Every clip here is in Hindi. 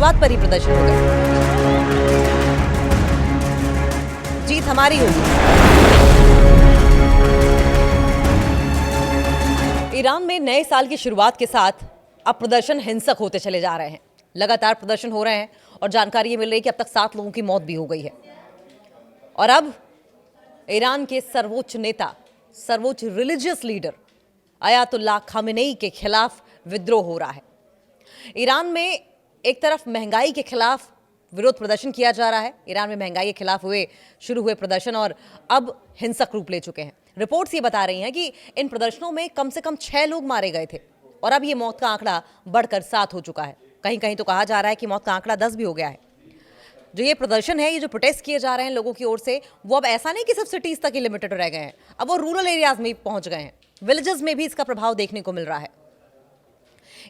शुरुआत पर ही प्रदर्शन हो गए। जीत हमारी होगी। ईरान में नए साल की शुरुआत के साथ अब प्रदर्शन हिंसक होते चले जा रहे हैं। लगातार प्रदर्शन हो रहे हैं और जानकारी ये मिल रही है कि अब तक 7 लोगों की मौत भी हो गई है। और अब ईरान के सर्वोच्च नेता, सर्वोच्च रिलीजियस लीडर अयातुल्लाह खामेनेई के खिलाफ विद्रोह हो रहा है। ईरान में एक तरफ महंगाई के खिलाफ विरोध प्रदर्शन किया जा रहा है। ईरान में महंगाई के खिलाफ शुरू हुए प्रदर्शन और अब हिंसक रूप ले चुके हैं। रिपोर्ट्स ये बता रही हैं कि इन प्रदर्शनों में कम से कम 6 लोग मारे गए थे और अब ये मौत का आंकड़ा बढ़कर 7 हो चुका है। कहीं कहीं तो कहा जा रहा है कि मौत का आंकड़ा 10 भी हो गया है। जो ये प्रदर्शन है, ये जो प्रोटेस्ट किए जा रहे हैं लोगों की ओर से, वो अब ऐसा नहीं कि सिर्फ सिटीज तक ही लिमिटेड रह गए हैं, अब वो रूरल एरियाज में पहुंच गए हैं। विलेजेस में भी इसका प्रभाव देखने को मिल रहा है।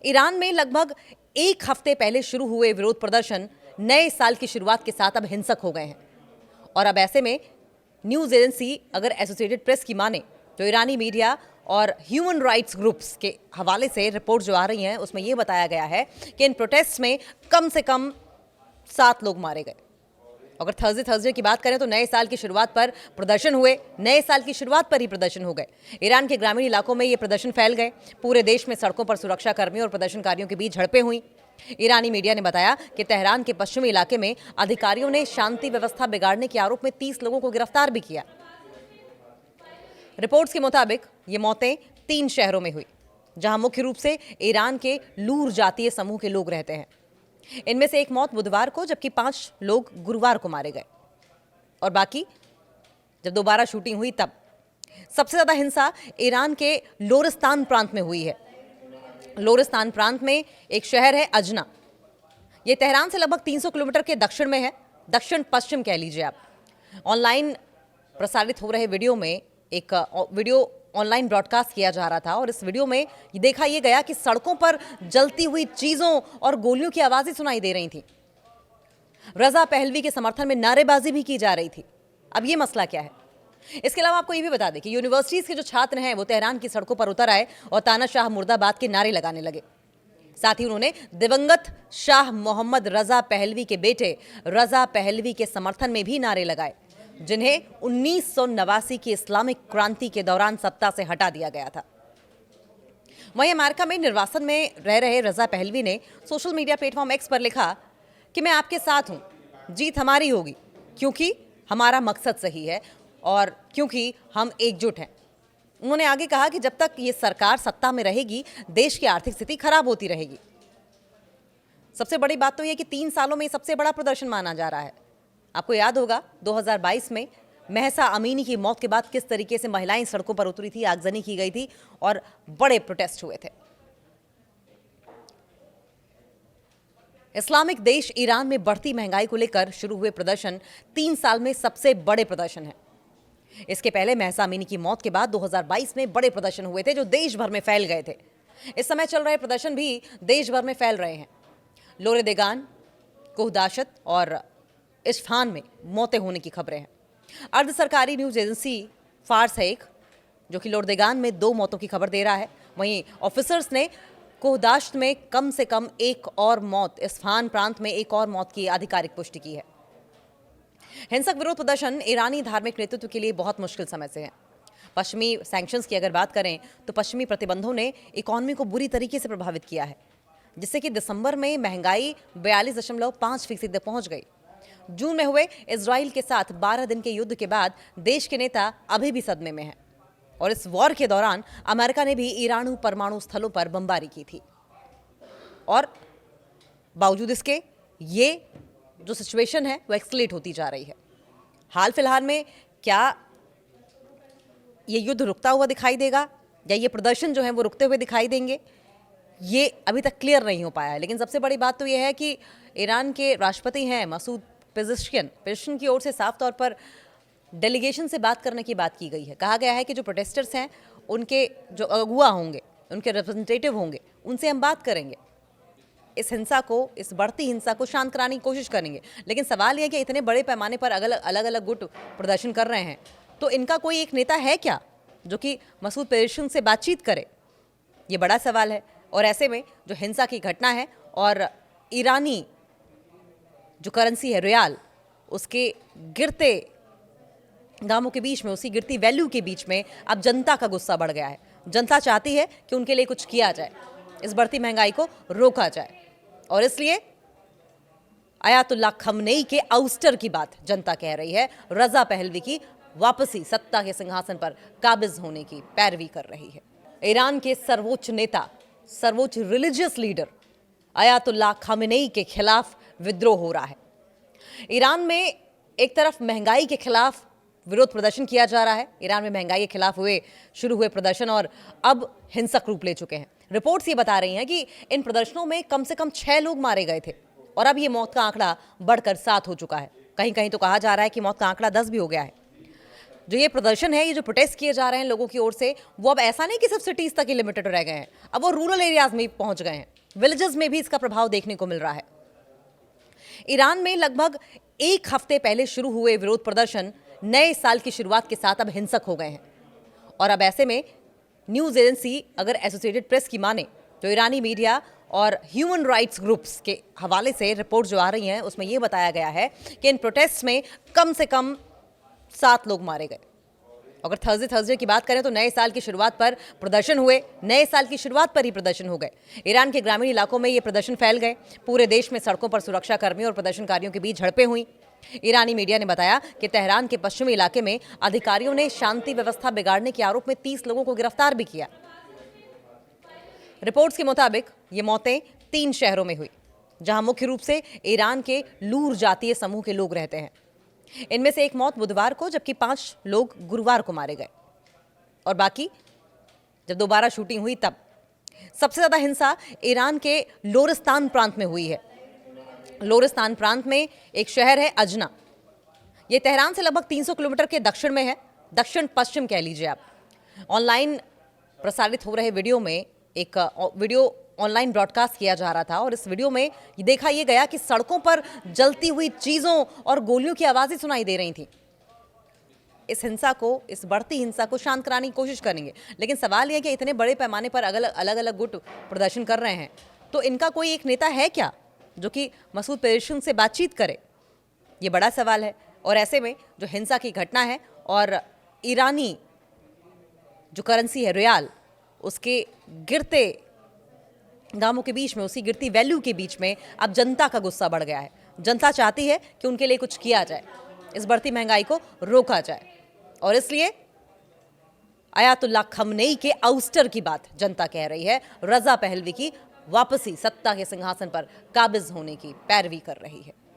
ईरान में लगभग एक हफ्ते पहले शुरू हुए विरोध प्रदर्शन नए साल की शुरुआत के साथ अब हिंसक हो गए हैं। और अब ऐसे में न्यूज एजेंसी अगर एसोसिएटेड प्रेस की माने तो ईरानी मीडिया और ह्यूमन राइट्स ग्रुप्स के हवाले से रिपोर्ट जो आ रही हैं उसमें यह बताया गया है कि इन प्रोटेस्ट में कम से कम 7 लोग मारे गए। अगर थर्सडे की बात करें तो नए साल की शुरुआत पर प्रदर्शन हुए, नए साल की शुरुआत पर ही प्रदर्शन हो गए। ईरान के ग्रामीण इलाकों में ये प्रदर्शन फैल गए। पूरे देश में सड़कों पर सुरक्षा कर्मियों और प्रदर्शनकारियों के बीच झड़पें हुई। ईरानी मीडिया ने बताया कि तेहरान के पश्चिमी इलाके में अधिकारियों ने शांति व्यवस्था बिगाड़ने के आरोप में 30 लोगों को गिरफ्तार भी किया। रिपोर्ट्स के मुताबिक ये मौतें 3 शहरों में हुई, जहां मुख्य रूप से ईरान के लूर जातीय समूह के लोग रहते हैं। इनमें से एक मौत बुधवार को, जबकि 5 लोग गुरुवार को मारे गए और बाकी जब दोबारा शूटिंग हुई तब। सबसे ज्यादा हिंसा ईरान के लोरिस्तान प्रांत में हुई है। लोरिस्तान प्रांत में एक शहर है अजना। यह तेहरान से लगभग 300 किलोमीटर के दक्षिण में है, दक्षिण पश्चिम कह लीजिए आप। ऑनलाइन प्रसारित हो रहे वीडियो में एक वीडियो ऑनलाइन ब्रॉडकास्ट किया जा रहा था और इस वीडियो में देखा यह गया कि सड़कों पर जलती हुई चीजों और गोलियों की आवाजें सुनाई दे रही थी। रजा पहलवी के समर्थन में नारेबाजी भी की जा रही थी। अब यह मसला क्या है? इसके अलावा आपको यह भी बता दें कि यूनिवर्सिटीज के जो छात्र हैं वो तेहरान की सड़कों पर उतर आए और तानाशाह मुर्दाबाद के नारे लगाने लगे। साथ ही उन्होंने दिवंगत शाह मोहम्मद रजा पहलवी के बेटे रजा पहलवी के समर्थन में भी नारे लगाए, जिन्हें 1989 की इस्लामिक क्रांति के दौरान सत्ता से हटा दिया गया था। वहीं अमेरिका में निर्वासन में रह रहे रजा पहलवी ने सोशल मीडिया प्लेटफॉर्म एक्स पर लिखा कि मैं आपके साथ हूं, जीत हमारी होगी, क्योंकि हमारा मकसद सही है और क्योंकि हम एकजुट हैं। उन्होंने आगे कहा कि जब तक ये सरकार सत्ता में रहेगी, देश की आर्थिक स्थिति खराब होती रहेगी। सबसे बड़ी बात तो यह कि 3 सालों में सबसे बड़ा प्रदर्शन माना जा रहा है। आपको याद होगा 2022 में महसा अमीनी की मौत के बाद किस तरीके से महिलाएं सड़कों पर उतरी थी, आगजनी की गई थी और बड़े प्रोटेस्ट हुए थे। इस्लामिक देश ईरान में बढ़ती महंगाई को लेकर शुरू हुए प्रदर्शन 3 साल में सबसे बड़े प्रदर्शन है। इसके पहले महसा अमीनी की मौत के बाद 2022 में बड़े प्रदर्शन हुए थे जो देश भर में फैल गए थे। इस समय चल रहे प्रदर्शन भी देश भर में फैल रहे हैं। लोरेदेगान, कोहदाशत और इस्फहान में मौतें होने की खबरें हैं। अर्ध सरकारी न्यूज एजेंसी फार्स है एक, जो कि लोरेदेगान में 2 मौतों की खबर दे रहा है। वहीं ऑफिसर्स ने कोहदाशत में कम से कम एक और मौत, इस्फहान प्रांत में एक और मौत की आधिकारिक पुष्टि की है। हिंसक विरोध प्रदर्शन ईरानी धार्मिक नेतृत्व के लिए बहुत मुश्किल समय से है। पश्चिमी सैंक्शंस की अगर बात करें तो पश्चिमी प्रतिबंधों ने इकॉनमी को बुरी तरीके से प्रभावित किया है, जिससे कि दिसंबर में महंगाई 42.5% तक पहुंच गई। जून में हुए इजराइल के साथ 12 दिन के युद्ध के बाद देश के नेता अभी भी सदमे में हैं और इस वॉर के दौरान अमेरिका ने भी ईरानी परमाणु स्थलों पर बमबारी की थी। और बावजूद इसके ये जो सिचुएशन है वो एक्सलेट होती जा रही है। हाल फिलहाल में क्या ये युद्ध रुकता हुआ दिखाई देगा या ये प्रदर्शन जो है वो रुकते हुए दिखाई देंगे, ये अभी तक क्लियर नहीं हो पाया है। लेकिन सबसे बड़ी बात तो ये है कि ईरान के राष्ट्रपति हैं मसूद पेज़ेश्कियान की ओर से साफ तौर पर डेलीगेशन से बात करने की बात की गई है। कहा गया है कि जो प्रोटेस्टर्स हैं उनके जो अगुआ होंगे, उनके रिप्रेजेंटेटिव होंगे, उनसे हम बात करेंगे, इस हिंसा को, इस बढ़ती हिंसा को शांत कराने की कोशिश करेंगे। लेकिन सवाल यह है कि इतने बड़े पैमाने पर अलग अलग गुट प्रदर्शन कर रहे हैं, तो इनका कोई एक नेता है क्या जो कि मसूद पेज़ेश्कियान से बातचीत करे? ये बड़ा सवाल है। और ऐसे में जो हिंसा की घटना है और ईरानी जो करेंसी है रियाल, उसके गिरते दामों के बीच में, उसकी गिरती वैल्यू के बीच में अब जनता का गुस्सा बढ़ गया है। जनता चाहती है कि उनके लिए कुछ किया जाए, इस बढ़ती महंगाई को रोका जाए, और इसलिए अयातुल्लाह खमनेई के आउस्टर की बात जनता कह रही है। रजा पहलवी की वापसी, सत्ता के सिंहासन पर काबिज होने की पैरवी कर रही है। ईरान के सर्वोच्च नेता, सर्वोच्च रिलीजियस लीडर अयातुल्लाह खमनेई के खिलाफ विद्रोह हो रहा है। ईरान में एक तरफ महंगाई के खिलाफ विरोध प्रदर्शन किया जा रहा है। ईरान में महंगाई के खिलाफ शुरू हुए प्रदर्शन और अब हिंसक रूप ले चुके हैं। रिपोर्ट्स ये बता रही हैं कि इन प्रदर्शनों में कम से कम 6 लोग मारे गए थे और अब ये मौत का आंकड़ा बढ़कर 7 हो चुका है। कहीं कहीं तो कहा जा रहा है कि मौत का आंकड़ा 10 भी हो गया है। जो ये प्रदर्शन है, ये जो प्रोटेस्ट किए जा रहे हैं लोगों की ओर से, वो अब ऐसा नहीं कि सिर्फ सिटीज तक ही लिमिटेड रह गए हैं, अब वो रूरल एरियाज में पहुंच गए हैं। विलेजेस में भी इसका प्रभाव देखने को मिल रहा है। ईरान में लगभग 1 हफ्ते पहले शुरू हुए विरोध प्रदर्शन नए साल की शुरुआत के साथ अब हिंसक हो गए हैं। और अब ऐसे में न्यूज एजेंसी अगर एसोसिएटेड प्रेस की माने तो ईरानी मीडिया और ह्यूमन राइट्स ग्रुप्स के हवाले से रिपोर्ट जो आ रही हैं, उसमें यह बताया गया है कि इन प्रोटेस्ट में कम से कम 7 लोग मारे गए। अगर थर्सडे की बात करें तो नए साल की शुरुआत पर प्रदर्शन हुए, नए साल की शुरुआत पर ही प्रदर्शन हो गए। ईरान के ग्रामीण इलाकों में ये प्रदर्शन फैल गए। पूरे देश में सड़कों पर सुरक्षा कर्मियों और प्रदर्शनकारियों के बीच झड़पें हुई। ईरानी मीडिया ने बताया कि तेहरान के पश्चिमी इलाके में अधिकारियों ने शांति व्यवस्था बिगाड़ने के आरोप में 30 लोगों को गिरफ्तार भी किया। रिपोर्ट्स के मुताबिक ये मौतें 3 शहरों में हुई, जहां मुख्य रूप से ईरान के लूर जातीय समूह के लोग रहते हैं। इनमें से एक मौत बुधवार को, जबकि 5 लोग गुरुवार को मारे गए। और बाकी जब दोबारा शूटिंग हुई तब सबसे ज्यादा हिंसा ईरान के लोरिस्तान प्रांत में हुई है। लोरिस्तान प्रांत में एक शहर है अजना। यह तेहरान से लगभग 300 किलोमीटर के दक्षिण में है, दक्षिण पश्चिम कह लीजिए आप। ऑनलाइन प्रसारित हो रहे वीडियो में एक वीडियो ऑनलाइन ब्रॉडकास्ट किया जा रहा था और इस वीडियो में देखा यह गया कि सड़कों पर जलती हुई चीजों और गोलियों की आवाजें सुनाई दे रही थी। इस हिंसा को, इस बढ़ती हिंसा को शांत कराने की कोशिश करेंगे, लेकिन सवाल यह है कि इतने बड़े पैमाने पर अलग अलग गुट प्रदर्शन कर रहे हैं, तो इनका कोई एक नेता है क्या जो कि मसूद पेजेश्कियान से बातचीत करे? ये बड़ा सवाल है। और ऐसे में जो हिंसा की घटना है और ईरानी जो करेंसी है रियाल, उसके गिरते दामों के बीच में, उसकी गिरती वैल्यू के बीच में अब जनता का गुस्सा बढ़ गया है। जनता चाहती है कि उनके लिए कुछ किया जाए, इस बढ़ती महंगाई को रोका जाए, और इसलिए अयातुल्लाह खमनेई के आउस्टर की बात जनता कह रही है। रजा पहलवी की वापसी, सत्ता के सिंहासन पर काबिज होने की पैरवी कर रही है।